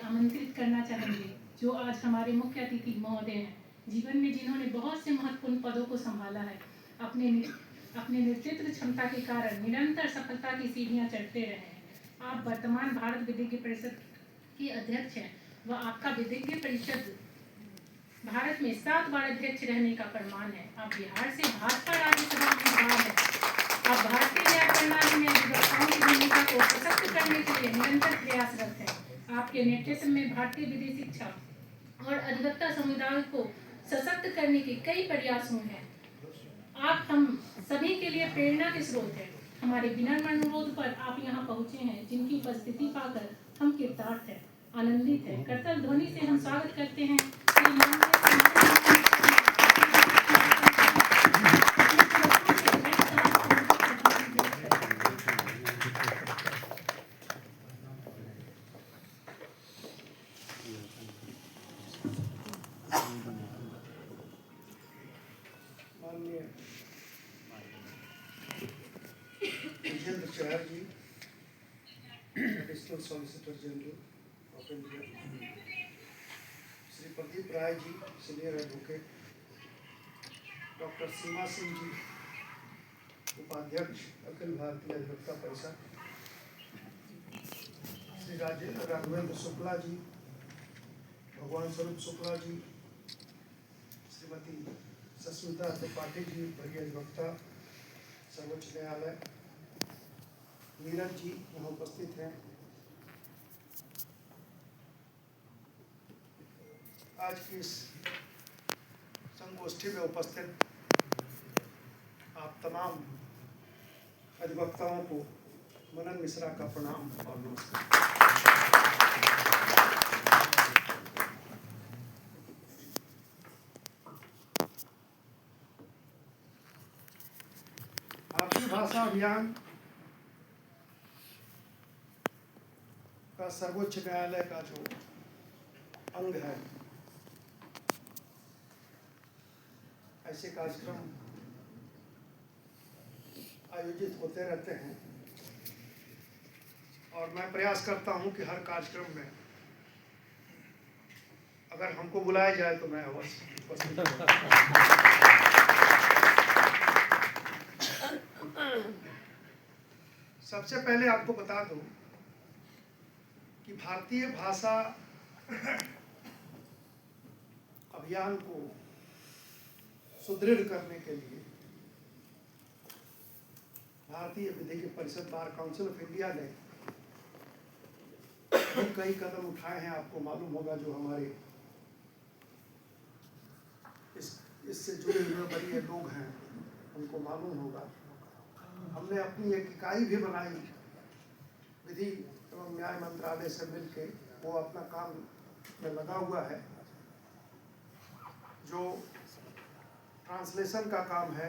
आमंत्रित करना चाहेंगे जो आज हमारे मुख्य अतिथि महोदय हैं, जीवन में जिन्होंने बहुत से महत्वपूर्ण पदों को संभाला है। अपने नेतृत्व क्षमता के कारण निरंतर सफलता की सीढ़ियां चढ़ते रहे हैं। आप वर्तमान भारत विधिज्ञ परिषद के अध्यक्ष हैं व आपका विधिज्ञ परिषद भारत में 7 बार अध्यक्ष रहने का प्रमाण है। आप बिहार से भाजपा राज्यसभा में हैं। आप भारतीय न्याय प्रणाली में अधिवक्ताओं की भूमिका को सशक्त करने के लिए निरंतर प्रयासरत हैं। आपके नेतृत्व में भारतीय विधि शिक्षा और अधिवक्ता समुदाय को सशक्त करने के कई प्रयास हुए हैं। आप हम सभी के लिए प्रेरणा के स्रोत हैं। हमारे विनम्र अनुरोध पर आप यहाँ पहुँचे हैं, जिनकी उपस्थिति पाकर हम कृतार्थ हैं, आनंदित हैं। करतल ध्वनि से हम स्वागत करते हैं चार जी, additional solicitor general of India, Shri Pradeep Rai ji, senior advocate, doctor Seema Singh ji, उपाध्यक्ष अखिल भारतीय अधिवक्ता परिषद, श्री राघवेंद्र शुक्ला जी, भगवान स्वरूप शुक्ला जी, श्रीमती सस्मिता त्रिपाठी जी, वरीय अधिवक्ता सर्वोच्च न्यायालय, नीरज जी यहाँ उपस्थित हैं। आज की इस संगोष्ठी में उपस्थित आप तमाम अधिवक्ताओं को मनन मिश्रा का प्रणाम और नमस्कार। भारतीय भाषा अभियान का सर्वोच्च न्यायालय का जो अंग है, ऐसे कार्यक्रम आयोजित होते रहते हैं और मैं प्रयास करता हूं कि हर कार्यक्रम में अगर हमको बुलाया जाए तो मैं अवश्य उपस्थित रहूं। सबसे पहले आपको बता दूं कि भारतीय भाषा अभियान को सुदृढ़ करने के लिए भारतीय विधिज्ञ परिषद बार काउंसिल ऑफ इंडिया ने कई कदम उठाए हैं। आपको मालूम होगा, जो हमारे इससे जुड़े हुए बड़े लोग हैं उनको मालूम होगा। हमने अपनी एक इकाई भी बनाई विधि एवं न्याय मंत्रालय से मिलकर, वो अपना काम में लगा हुआ है। जो ट्रांसलेशन का काम है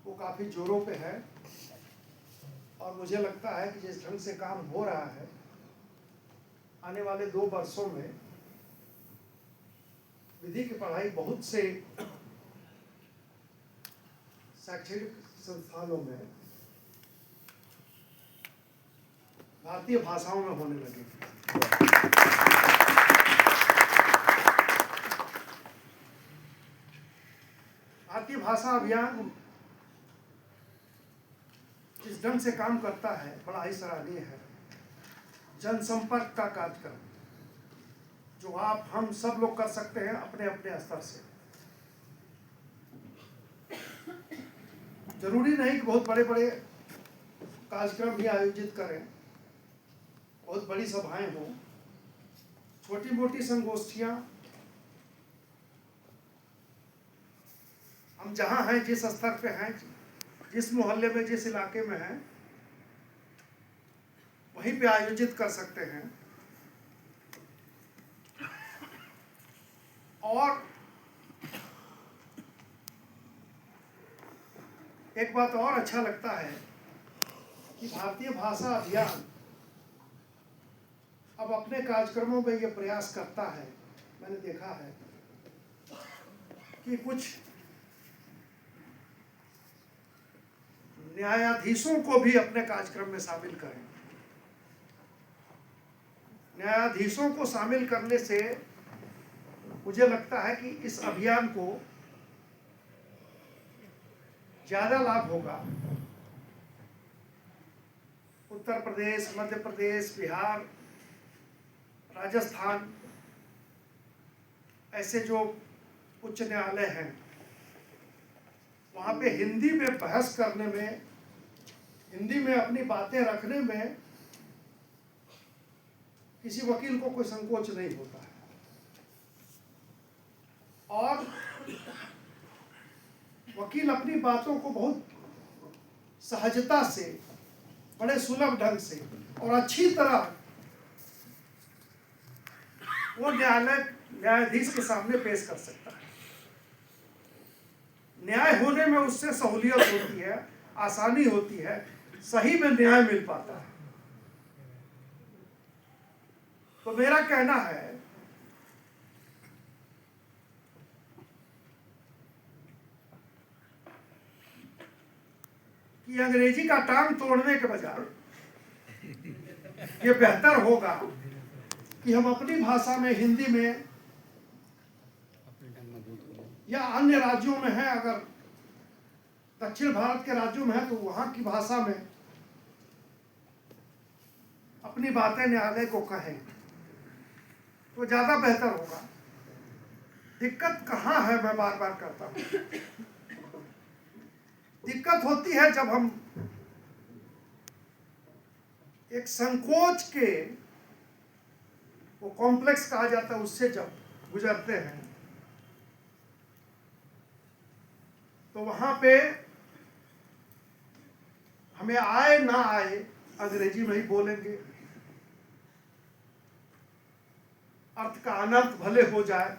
वो काफ़ी जोरों पे है और मुझे लगता है कि जिस ढंग से काम हो रहा है, आने वाले 2 वर्षों में विधि की पढ़ाई बहुत से शैक्षणिक संस्थानों में भारतीय भाषाओं में होने लगेगी। भारतीय भाषा अभियान जिस ढंग से काम करता है बड़ा ही सराहनीय है। जनसंपर्क का कार्यक्रम जो आप हम सब लोग कर सकते हैं अपने अपने स्तर से। जरूरी नहीं कि बहुत बड़े बड़े कार्यक्रम भी आयोजित करें, बहुत बड़ी सभाएं हों। छोटी मोटी संगोष्ठियां हम जहां हैं, जिस स्तर पे हैं, जिस मोहल्ले में, जिस इलाके में हैं, वहीं पे आयोजित कर सकते हैं। और एक बात और अच्छा लगता है कि भारतीय भाषा अभियान अब अपने कार्यक्रमों में ये प्रयास करता है, मैंने देखा है कि कुछ न्यायाधीशों को भी अपने कार्यक्रम में शामिल करें। न्यायाधीशों को शामिल करने से मुझे लगता है कि इस अभियान को ज़्यादा लाभ होगा। उत्तर प्रदेश, मध्य प्रदेश, बिहार, राजस्थान, ऐसे जो उच्च न्यायालय हैं, वहाँ पे हिंदी में बहस करने में, हिंदी में अपनी बातें रखने में किसी वकील को कोई संकोच नहीं होता है। और वकील अपनी बातों को बहुत सहजता से, बड़े सुलभ ढंग से और अच्छी तरह वो न्यायाधीश के सामने पेश कर सकता है। न्याय होने में उससे सहूलियत होती है, आसानी होती है, सही में न्याय मिल पाता है। तो मेरा कहना है कि अंग्रेजी का टांग तोड़ने के बजाय ये बेहतर होगा कि हम अपनी भाषा में, हिंदी में, या अन्य राज्यों में है, अगर दक्षिण भारत के राज्यों में है तो वहां की भाषा में अपनी बातें न्यायालय को कहें तो ज्यादा बेहतर होगा। दिक्कत कहाँ है, मैं बार बार कहता हूं, दिक्कत होती है जब हम एक संकोच के, वो कॉम्प्लेक्स कहा जाता है, उससे जब गुजरते हैं तो वहां पे हमें आए ना आए अंग्रेजी में ही बोलेंगे, अर्थ का अनर्थ भले हो जाए,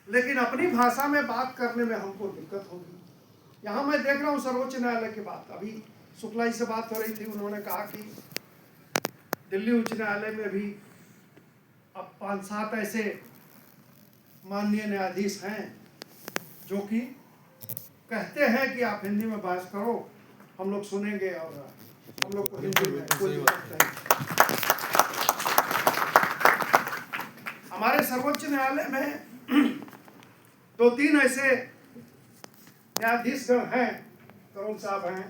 लेकिन अपनी भाषा में बात करने में हमको दिक्कत होगी। यहाँ मैं देख रहा हूँ सर्वोच्च न्यायालय की बात, अभी शुक्ला जी से बात हो रही थी, उन्होंने कहा कि दिल्ली उच्च न्यायालय में भी अब 5-7 ऐसे माननीय न्यायाधीश हैं जो कि कहते हैं कि आप हिंदी में बहस करो, हम लोग सुनेंगे और हम लोग को हिंदी में कोई दिक्कत नहीं। हमारे सर्वोच्च न्यायालय में 2-3 ऐसे न्यायाधीशगण हैं, करोल साहब हैं,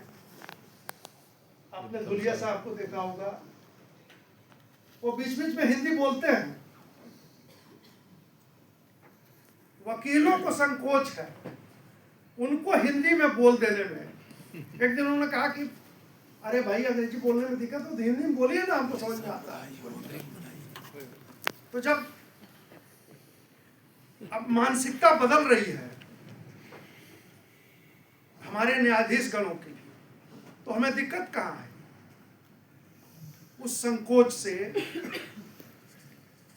आपने धुलिया साहब को देखा होगा, वो बीच बीच में हिंदी बोलते हैं। वकीलों को संकोच है उनको हिंदी में बोल देने में। एक दिन उन्होंने कहा कि अरे भाई अंग्रेजी बोलने में दिक्कत हो तो हिंदी में बोलिए ना, हमको समझ में आता है। तो जब अब मानसिकता बदल रही है हमारे न्यायाधीश गणों की, तो हमें दिक्कत कहाँ है? उस संकोच से,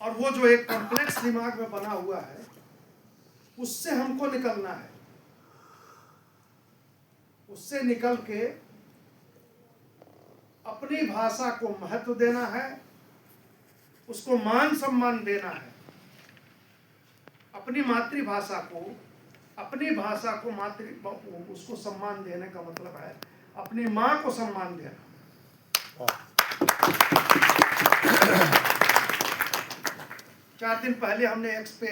और वो जो एक कॉम्प्लेक्स दिमाग में बना हुआ है उससे हमको निकलना है। उससे निकल के अपनी भाषा को महत्व देना है, उसको मान सम्मान देना है। अपनी मातृभाषा को, अपनी भाषा को उसको सम्मान देने का मतलब है अपनी माँ को सम्मान देना। 4 दिन पहले हमने एक्स पे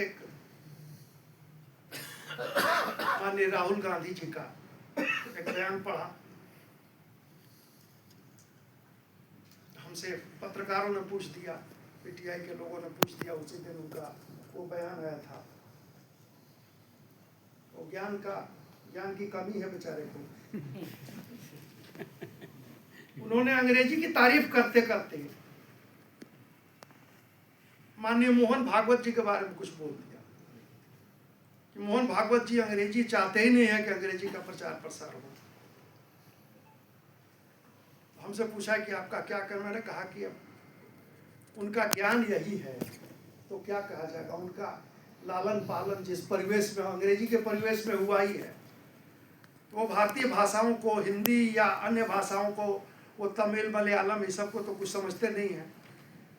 माननीय राहुल गांधी जी का एक बयान पढ़ा। हमसे पत्रकारों ने पूछ दिया, पीटीआई के लोगों ने पूछ दिया, उसी दिन उनका वो बयान आया था। वो ज्ञान की कमी है बेचारे को। उन्होंने अंग्रेजी की तारीफ करते करते माननीय मोहन भागवत जी के बारे में कुछ बोल दिया कि मोहन भागवत जी अंग्रेजी चाहते ही नहीं है कि अंग्रेजी का प्रचार प्रसार हो। हमसे पूछा कि आपका क्या कहना, मैंने कहा कि अब उनका ज्ञान यही है तो क्या कहा जाएगा। उनका लालन पालन जिस परिवेश में, अंग्रेजी के परिवेश में हुआ ही है, वो भारतीय भाषाओं को, हिंदी या अन्य भाषाओं को, वो तमिल मलयालम ये सब को तो कुछ समझते नहीं हैं,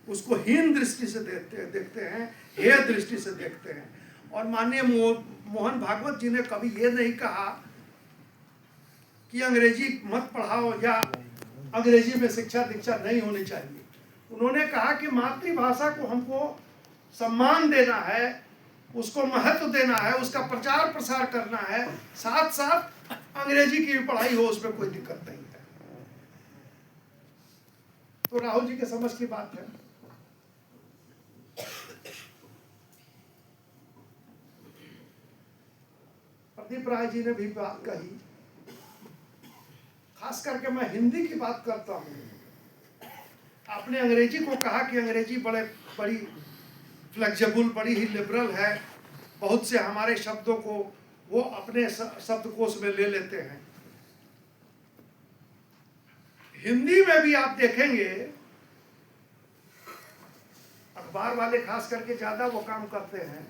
उसको हीन दृष्टि से देखते हैं, हेय दृष्टि से देखते हैं। और माननीय मोहन भागवत जी ने कभी ये नहीं कहा कि अंग्रेजी मत पढ़ाओ या अंग्रेजी में शिक्षा दीक्षा नहीं होनी चाहिए। उन्होंने कहा कि मातृभाषा को हमको सम्मान देना है, उसको महत्व देना है, उसका प्रचार प्रसार करना है, साथ साथ अंग्रेजी की भी पढ़ाई हो, उसमें कोई दिक्कत नहीं है। तो राहुल जी के समझ की बात है। प्रदीप राय जी ने भी बात कही, खास करके मैं हिंदी की बात करता हूँ। आपने अंग्रेजी को कहा कि अंग्रेजी बड़ी फ्लेक्सिबल, बड़ी ही लिबरल है, बहुत से हमारे शब्दों को वो अपने शब्दकोश में ले लेते हैं। हिंदी में भी आप देखेंगे अखबार वाले खास करके ज्यादा वो काम करते हैं,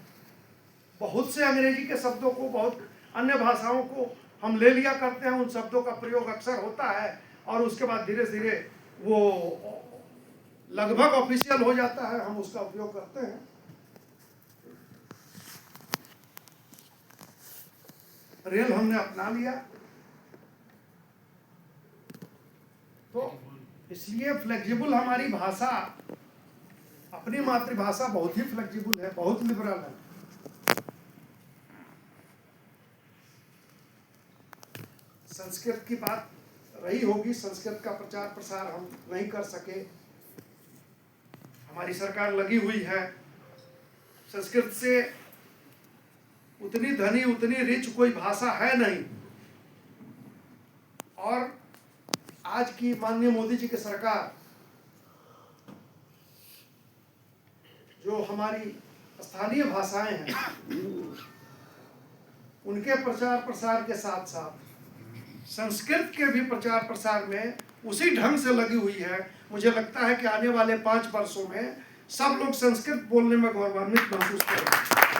बहुत से अंग्रेजी के शब्दों को, बहुत अन्य भाषाओं को हम ले लिया करते हैं, उन शब्दों का प्रयोग अक्सर होता है और उसके बाद धीरे धीरे वो लगभग ऑफिशियल हो जाता है, हम उसका उपयोग करते हैं। रेल हमने अपना लिया, तो इसलिए फ्लेक्सिबल हमारी भाषा, अपनी मातृभाषा बहुत ही फ्लेक्सिबल है, बहुत लिबरल है। संस्कृत की बात रही होगी, संस्कृत का प्रचार प्रसार हम नहीं कर सके, हमारी सरकार लगी हुई है। संस्कृत से उतनी धनी, उतनी रिच कोई भाषा है नहीं। और आज की माननीय मोदी जी की सरकार जो हमारी स्थानीय भाषाएं हैं उनके प्रचार प्रसार के साथ साथ संस्कृत के भी प्रचार प्रसार में उसी ढंग से लगी हुई है। मुझे लगता है कि आने वाले 5 वर्षों में सब लोग संस्कृत बोलने में गौरवान्वित महसूस करेंगे।